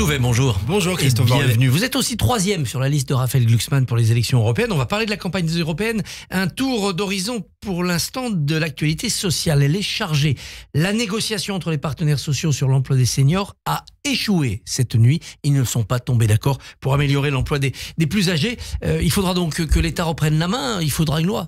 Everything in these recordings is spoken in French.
Jouvet, bonjour. Bonjour Christophe. Bienvenue. Vous êtes aussi 3e sur la liste de Raphaël Glucksmann pour les élections européennes. On va parler de la campagne européenne. Un tour d'horizon pour l'instant de l'actualité sociale. Elle est chargée. La négociation entre les partenaires sociaux sur l'emploi des seniors a échoué cette nuit. Ils ne sont pas tombés d'accord pour améliorer l'emploi des plus âgés. Il faudra donc que l'État reprenne la main. Il faudra une loi.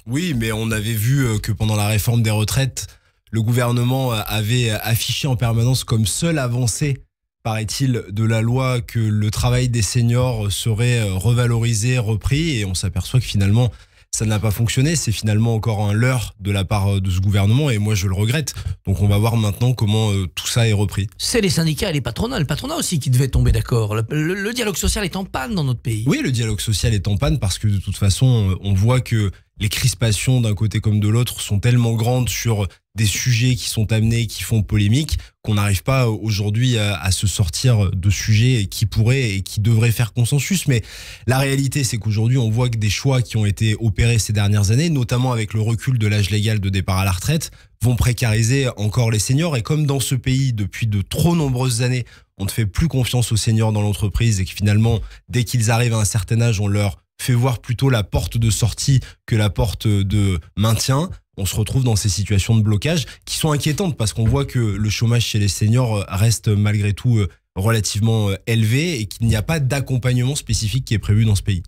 Oui, mais on avait vu que pendant la réforme des retraites, le gouvernement avait affiché en permanence comme seule avancée, paraît-il, de la loi que le travail des seniors serait revalorisé, repris, et on s'aperçoit que finalement, ça n'a pas fonctionné. C'est finalement encore un leurre de la part de ce gouvernement, et moi je le regrette. Donc on va voir maintenant comment tout ça est repris. C'est les syndicats et les patronats. Le patronat aussi qui devait tomber d'accord. Le dialogue social est en panne dans notre pays. Oui, le dialogue social est en panne parce que de toute façon, on voit que les crispations d'un côté comme de l'autre sont tellement grandes sur des sujets qui sont amenés, qui font polémique, qu'on n'arrive pas aujourd'hui à se sortir de sujets qui pourraient et qui devraient faire consensus. Mais la réalité, c'est qu'aujourd'hui, on voit que des choix qui ont été opérés ces dernières années, notamment avec le recul de l'âge légal de départ à la retraite, vont précariser encore les seniors. Et comme dans ce pays, depuis de trop nombreuses années, on ne fait plus confiance aux seniors dans l'entreprise et que finalement, dès qu'ils arrivent à un certain âge, on leur fait voir plutôt la porte de sortie que la porte de maintien, on se retrouve dans ces situations de blocage qui sont inquiétantes parce qu'on voit que le chômage chez les seniors reste malgré tout relativement élevé et qu'il n'y a pas d'accompagnement spécifique qui est prévu dans ce pays.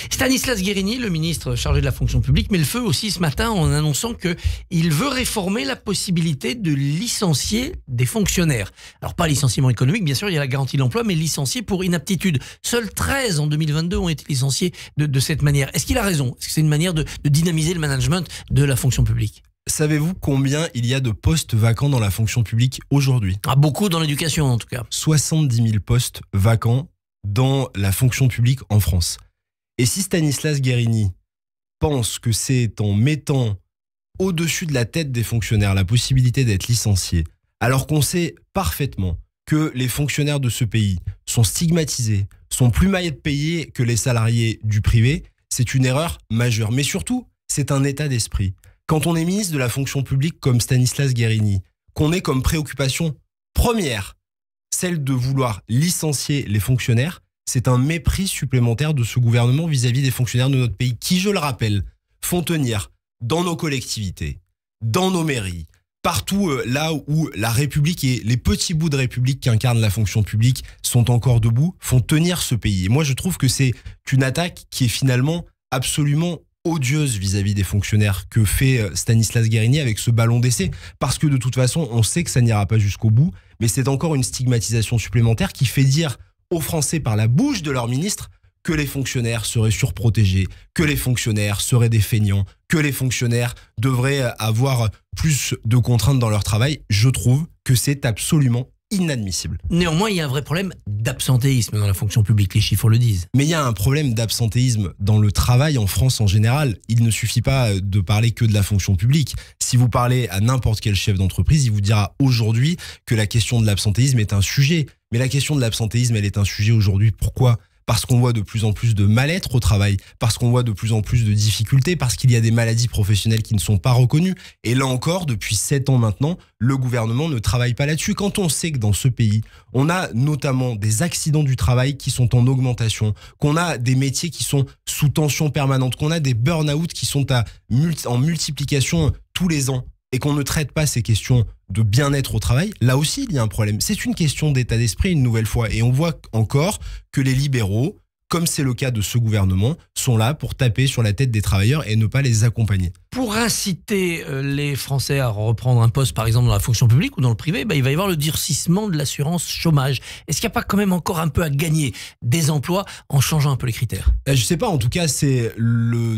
Stanislas Guerini, le ministre chargé de la fonction publique, met le feu aussi ce matin en annonçant qu'il veut réformer la possibilité de licencier des fonctionnaires. Alors pas licenciement économique, bien sûr, il y a la garantie de l'emploi, mais licencier pour inaptitude. Seuls 13 en 2022 ont été licenciés de cette manière. Est-ce qu'il a raison? Est-ce que c'est une manière de dynamiser le management de la fonction publique? Savez-vous combien il y a de postes vacants dans la fonction publique aujourd'hui? Beaucoup dans l'éducation en tout cas. 70 000 postes vacants dans la fonction publique en France. Et si Stanislas Guerini pense que c'est en mettant au-dessus de la tête des fonctionnaires la possibilité d'être licenciés, alors qu'on sait parfaitement que les fonctionnaires de ce pays sont stigmatisés, sont plus mal payés que les salariés du privé, c'est une erreur majeure. Mais surtout, c'est un état d'esprit. Quand on est ministre de la fonction publique comme Stanislas Guerini, qu'on ait comme préoccupation première celle de vouloir licencier les fonctionnaires, c'est un mépris supplémentaire de ce gouvernement vis-à-vis des fonctionnaires de notre pays qui, je le rappelle, font tenir dans nos collectivités, dans nos mairies, partout là où la République et les petits bouts de République qui incarnent la fonction publique sont encore debout, font tenir ce pays. Et moi, je trouve que c'est une attaque qui est finalement absolument odieuse vis-à-vis des fonctionnaires que fait Stanislas Guerini avec ce ballon d'essai, parce que de toute façon, on sait que ça n'ira pas jusqu'au bout, mais c'est encore une stigmatisation supplémentaire qui fait dire aux Français par la bouche de leur ministre que les fonctionnaires seraient surprotégés, que les fonctionnaires seraient des feignants, que les fonctionnaires devraient avoir plus de contraintes dans leur travail. Je trouve que c'est absolument inadmissible. Néanmoins, il y a un vrai problème d'absentéisme dans la fonction publique, les chiffres le disent. Mais il y a un problème d'absentéisme dans le travail en France en général. Il ne suffit pas de parler que de la fonction publique. Si vous parlez à n'importe quel chef d'entreprise, il vous dira aujourd'hui que la question de l'absentéisme est un sujet. Mais la question de l'absentéisme, elle est un sujet aujourd'hui. Pourquoi ? Parce qu'on voit de plus en plus de mal-être au travail, parce qu'on voit de plus en plus de difficultés, parce qu'il y a des maladies professionnelles qui ne sont pas reconnues. Et là encore, depuis 7 ans maintenant, le gouvernement ne travaille pas là-dessus. Quand on sait que dans ce pays, on a notamment des accidents du travail qui sont en augmentation, qu'on a des métiers qui sont sous tension permanente, qu'on a des burn-out qui sont en multiplication tous les ans, et qu'on ne traite pas ces questions de bien-être au travail, là aussi il y a un problème. C'est une question d'état d'esprit une nouvelle fois. Et on voit encore que les libéraux, comme c'est le cas de ce gouvernement, sont là pour taper sur la tête des travailleurs et ne pas les accompagner. Pour inciter les Français à reprendre un poste, par exemple dans la fonction publique ou dans le privé, il va y avoir le durcissement de l'assurance chômage. Est-ce qu'il n'y a pas quand même encore un peu à gagner des emplois en changeant un peu les critères? Je ne sais pas, en tout cas c'est la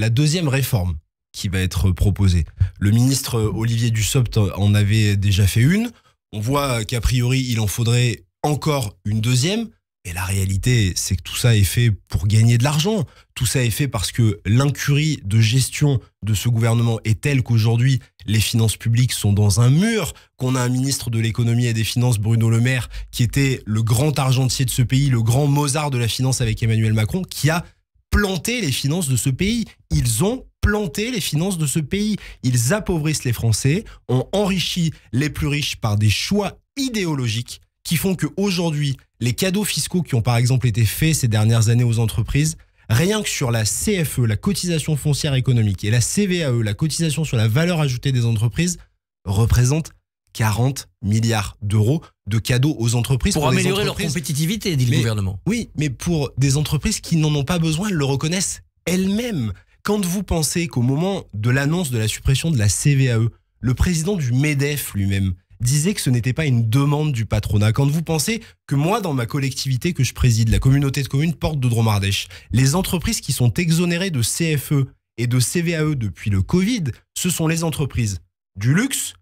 deuxième réforme qui va être proposé. Le ministre Olivier Dussopt en avait déjà fait une. On voit qu'a priori, il en faudrait encore une deuxième. Et la réalité, c'est que tout ça est fait pour gagner de l'argent. Tout ça est fait parce que l'incurie de gestion de ce gouvernement est telle qu'aujourd'hui, les finances publiques sont dans un mur, qu'on a un ministre de l'économie et des finances, Bruno Le Maire, qui était le grand argentier de ce pays, le grand Mozart de la finance avec Emmanuel Macron, qui a planté les finances de ce pays. Ils ont planté les finances de ce pays. Ils appauvrissent les Français, ont enrichi les plus riches par des choix idéologiques qui font qu'aujourd'hui, les cadeaux fiscaux qui ont par exemple été faits ces dernières années aux entreprises, rien que sur la CFE, la cotisation foncière économique, et la CVAE, la cotisation sur la valeur ajoutée des entreprises, représentent 40 milliards d'euros de cadeaux aux entreprises. Pour améliorer leur compétitivité, dit le gouvernement. Oui, mais pour des entreprises qui n'en ont pas besoin, elles le reconnaissent elles-mêmes. Quand vous pensez qu'au moment de l'annonce de la suppression de la CVAE, le président du MEDEF lui-même disait que ce n'était pas une demande du patronat. Quand vous pensez que moi, dans ma collectivité que je préside, la communauté de communes Porte de Dromardèche, les entreprises qui sont exonérées de CFE et de CVAE depuis le Covid, ce sont les entreprises du luxe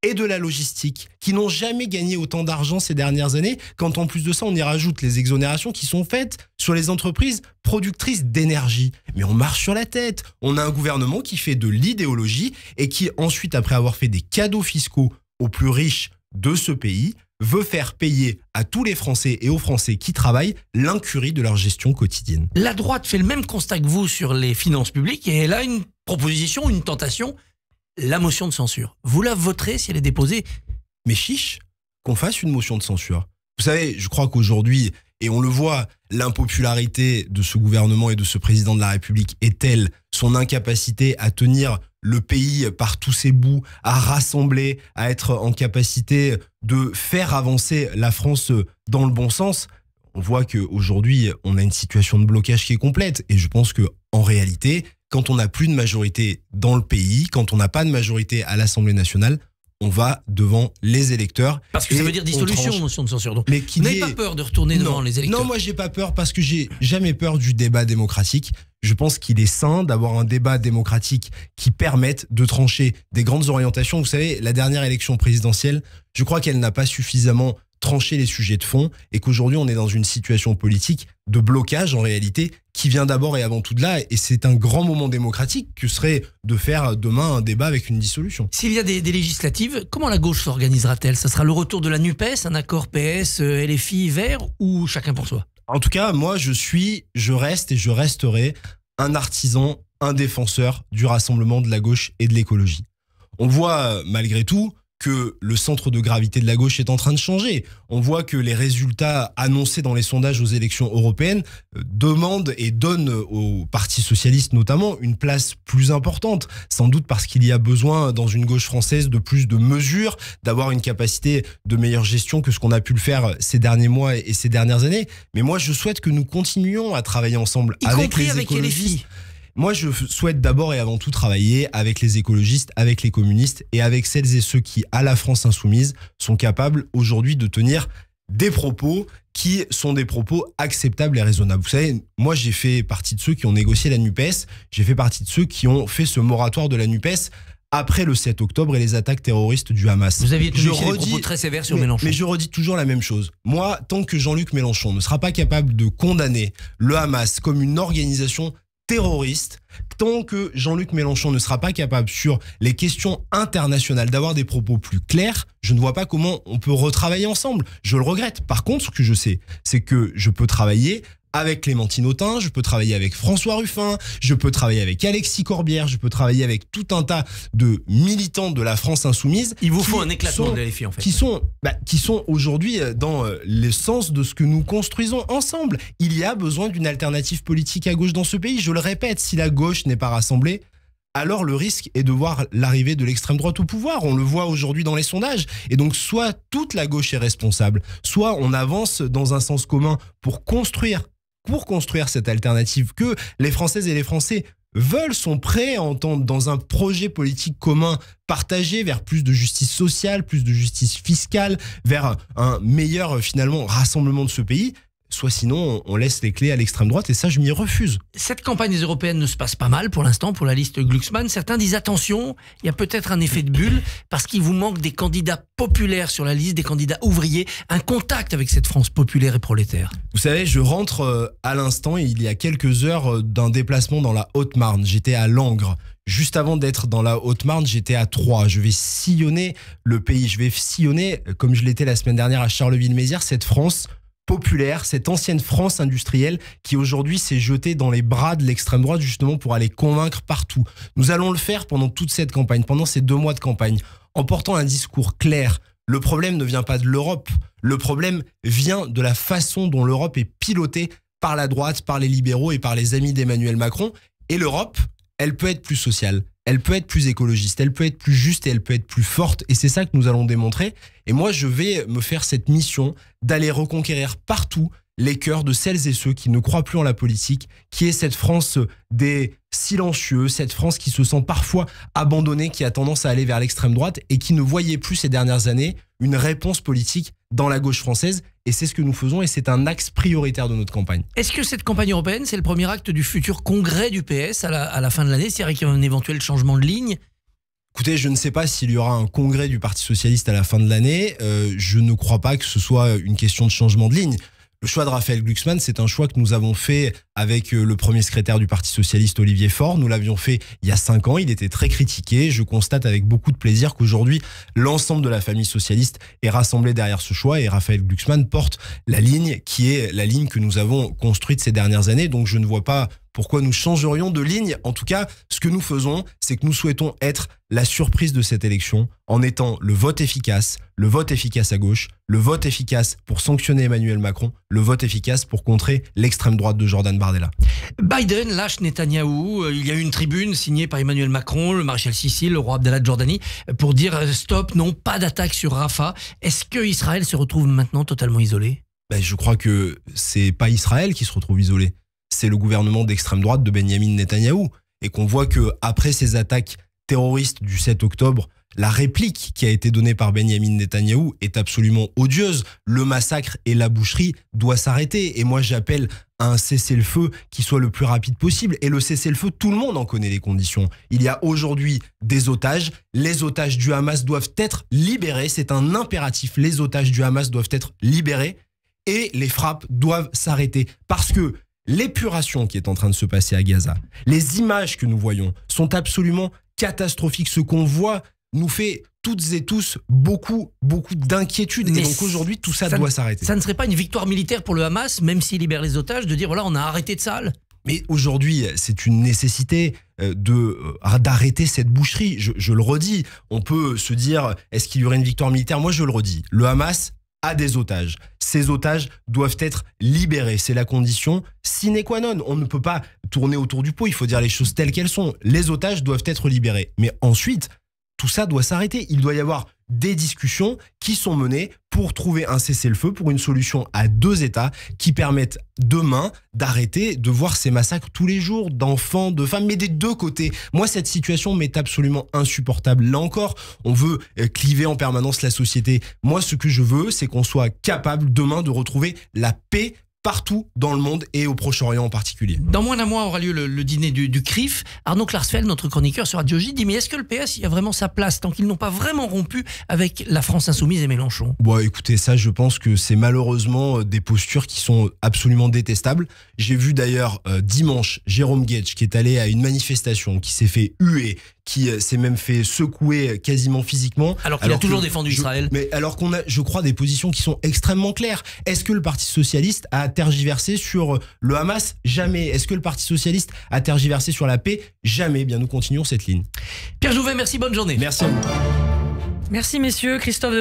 et de la logistique, qui n'ont jamais gagné autant d'argent ces dernières années, quand en plus de ça, on y rajoute les exonérations qui sont faites sur les entreprises productrices d'énergie. Mais on marche sur la tête. On a un gouvernement qui fait de l'idéologie et qui, ensuite, après avoir fait des cadeaux fiscaux aux plus riches de ce pays, veut faire payer à tous les Français et aux Français qui travaillent l'incurie de leur gestion quotidienne. La droite fait le même constat que vous sur les finances publiques et elle a une proposition, une tentation, la motion de censure. Vous la voterez si elle est déposée? Mais chiche, qu'on fasse une motion de censure. Vous savez, je crois qu'aujourd'hui, et on le voit, l'impopularité de ce gouvernement et de ce président de la République est telle, son incapacité à tenir le pays par tous ses bouts, à rassembler, à être en capacité de faire avancer la France dans le bon sens. On voit qu'aujourd'hui, on a une situation de blocage qui est complète. Et je pense qu'en réalité, quand on n'a plus de majorité dans le pays, quand on n'a pas de majorité à l'Assemblée nationale, on va devant les électeurs. Parce que ça veut dire dissolution, motion de censure. Donc, mais vous n'avez pas peur de retourner devant les électeurs? Non, moi j'ai pas peur parce que j'ai jamais peur du débat démocratique. Je pense qu'il est sain d'avoir un débat démocratique qui permette de trancher des grandes orientations. Vous savez, la dernière élection présidentielle, je crois qu'elle n'a pas suffisamment tranché les sujets de fond et qu'aujourd'hui on est dans une situation politique de blocage en réalité qui vient d'abord et avant tout de là, et c'est un grand moment démocratique que serait de faire demain un débat avec une dissolution. S'il y a des législatives, comment la gauche s'organisera-t-elle? Ça sera le retour de la NUPES, un accord PS, LFI, Vert, ou chacun pour soi? En tout cas, moi je reste et je resterai un artisan, un défenseur du rassemblement de la gauche et de l'écologie. On voit malgré tout que le centre de gravité de la gauche est en train de changer. On voit que les résultats annoncés dans les sondages aux élections européennes demandent et donnent au Parti socialiste notamment une place plus importante. Sans doute parce qu'il y a besoin dans une gauche française de plus de mesures, d'avoir une capacité de meilleure gestion que ce qu'on a pu le faire ces derniers mois et ces dernières années. Mais moi, je souhaite que nous continuions à travailler ensemble avec les écologistes. Moi, je souhaite d'abord et avant tout travailler avec les écologistes, avec les communistes et avec celles et ceux qui, à la France insoumise, sont capables aujourd'hui de tenir des propos qui sont des propos acceptables et raisonnables. Vous savez, moi, j'ai fait partie de ceux qui ont négocié la NUPES. J'ai fait partie de ceux qui ont fait ce moratoire de la NUPES après le 7 octobre et les attaques terroristes du Hamas. Vous aviez tenu des propos très sévères sur Mélenchon. Mais je redis toujours la même chose. Moi, tant que Jean-Luc Mélenchon ne sera pas capable de condamner le Hamas comme une organisation terroriste, tant que Jean-Luc Mélenchon ne sera pas capable sur les questions internationales d'avoir des propos plus clairs, je ne vois pas comment on peut retravailler ensemble. Je le regrette. Par contre, ce que je sais, c'est que je peux travailler avec Clémentine Autain, je peux travailler avec François Ruffin, je peux travailler avec Alexis Corbière, je peux travailler avec tout un tas de militants de la France insoumise. Il vous faut un éclatement de LFI en fait. Qui sont aujourd'hui dans le sens de ce que nous construisons ensemble. Il y a besoin d'une alternative politique à gauche dans ce pays. Je le répète, si la gauche n'est pas rassemblée, alors le risque est de voir l'arrivée de l'extrême droite au pouvoir. On le voit aujourd'hui dans les sondages. Et donc, soit toute la gauche est responsable, soit on avance dans un sens commun pour construire cette alternative que les Françaises et les Français veulent, sont prêts à entendre dans un projet politique commun partagé vers plus de justice sociale, plus de justice fiscale, vers un meilleur finalement rassemblement de ce pays. Soit sinon, on laisse les clés à l'extrême droite et ça, je m'y refuse. Cette campagne des européennes ne se passe pas mal pour l'instant pour la liste Glucksmann. Certains disent attention, il y a peut-être un effet de bulle parce qu'il vous manque des candidats populaires sur la liste, des candidats ouvriers, un contact avec cette France populaire et prolétaire. Vous savez, je rentre à l'instant, il y a quelques heures, d'un déplacement dans la Haute-Marne. J'étais à Langres. Juste avant d'être dans la Haute-Marne, j'étais à Troyes. Je vais sillonner le pays. Je vais sillonner, comme je l'étais la semaine dernière à Charleville-Mézières, cette France populaire, cette ancienne France industrielle qui aujourd'hui s'est jetée dans les bras de l'extrême droite justement pour aller convaincre partout. Nous allons le faire pendant toute cette campagne, pendant ces 2 mois de campagne, en portant un discours clair, Le problème ne vient pas de l'Europe. Le problème vient de la façon dont l'Europe est pilotée par la droite, par les libéraux et par les amis d'Emmanuel Macron. Et l'Europe, elle peut être plus sociale, elle peut être plus écologiste, elle peut être plus juste et elle peut être plus forte. Et c'est ça que nous allons démontrer. Et moi, je vais me faire cette mission d'aller reconquérir partout les cœurs de celles et ceux qui ne croient plus en la politique, qui est cette France des silencieux, cette France qui se sent parfois abandonnée, qui a tendance à aller vers l'extrême droite et qui ne voyait plus ces dernières années une réponse politique dans la gauche française. Et c'est ce que nous faisons et c'est un axe prioritaire de notre campagne. Est-ce que cette campagne européenne, c'est le premier acte du futur congrès du PS à la fin de l'année, c'est-à-dire qu'il y a un éventuel changement de ligne? Écoutez, je ne sais pas s'il y aura un congrès du Parti Socialiste à la fin de l'année. Je ne crois pas que ce soit une question de changement de ligne. Le choix de Raphaël Glucksmann, c'est un choix que nous avons fait avec le premier secrétaire du Parti Socialiste, Olivier Faure. Nous l'avions fait il y a 5 ans. Il était très critiqué. Je constate avec beaucoup de plaisir qu'aujourd'hui, l'ensemble de la famille socialiste est rassemblée derrière ce choix et Raphaël Glucksmann porte la ligne qui est la ligne que nous avons construite ces dernières années. Donc je ne vois pas pourquoi nous changerions de ligne. En tout cas, ce que nous faisons, c'est que nous souhaitons être la surprise de cette élection en étant le vote efficace à gauche, le vote efficace pour sanctionner Emmanuel Macron, le vote efficace pour contrer l'extrême droite de Jordan Bardella. Biden lâche Netanyahou. Il y a eu une tribune signée par Emmanuel Macron, le maréchal Sissi, le roi Abdallah de Jordanie, pour dire stop, non, pas d'attaque sur Rafah. Est-ce que Israël se retrouve maintenant totalement isolé? Je crois que c'est pas Israël qui se retrouve isolé. C'est le gouvernement d'extrême droite de Benyamin Netanyahou. Et qu'on voit que après ces attaques terroristes du 7 octobre, la réplique qui a été donnée par Benyamin Netanyahou est absolument odieuse. Le massacre et la boucherie doivent s'arrêter. Et moi, j'appelle à un cessez-le-feu qui soit le plus rapide possible. Et le cessez-le-feu, tout le monde en connaît les conditions. Il y a aujourd'hui des otages. Les otages du Hamas doivent être libérés. C'est un impératif. Les otages du Hamas doivent être libérés. Et les frappes doivent s'arrêter. Parce que l'épuration qui est en train de se passer à Gaza, les images que nous voyons sont absolument catastrophiques. Ce qu'on voit nous fait toutes et tous beaucoup d'inquiétudes. Et donc aujourd'hui, tout ça doit s'arrêter. Ça ne serait pas une victoire militaire pour le Hamas, même s'il libère les otages, de dire voilà, on a arrêté de ça? Mais aujourd'hui, c'est une nécessité d'arrêter cette boucherie. Je le redis, on peut se dire, est-ce qu'il y aurait une victoire militaire? Moi, je le redis, le Hamas a des otages. Ces otages doivent être libérés. C'est la condition sine qua non. On ne peut pas tourner autour du pot. Il faut dire les choses telles qu'elles sont. Les otages doivent être libérés. Mais ensuite, tout ça doit s'arrêter. Il doit y avoir des discussions qui sont menées pour trouver un cessez-le-feu, pour une solution à 2 États qui permettent demain d'arrêter de voir ces massacres tous les jours d'enfants, de femmes, mais des deux côtés. Moi, cette situation m'est absolument insupportable. Là encore, on veut cliver en permanence la société. Moi, ce que je veux, c'est qu'on soit capable demain de retrouver la paix partout dans le monde et au Proche-Orient en particulier. Dans moins d'un mois aura lieu le dîner du CRIF. Arnaud Klarsfeld, notre chroniqueur sur Radio J, dit mais est-ce que le PS y a vraiment sa place tant qu'ils n'ont pas vraiment rompu avec la France Insoumise et Mélenchon? Bon, écoutez, ça, je pense que c'est malheureusement des postures qui sont absolument détestables. J'ai vu d'ailleurs dimanche Jérôme Guedj qui est allé à une manifestation, qui s'est fait huer, qui s'est même fait secouer quasiment physiquement. Alors qu'il a toujours défendu Israël. Mais alors qu'on a, je crois, des positions qui sont extrêmement claires. Est-ce que le Parti Socialiste a tergiversé sur le Hamas? Jamais. Est-ce que le Parti Socialiste a tergiversé sur la paix? Jamais. Bien, nous continuons cette ligne. Pierre Jouvet, merci, bonne journée. Merci à vous. Merci messieurs, Christophe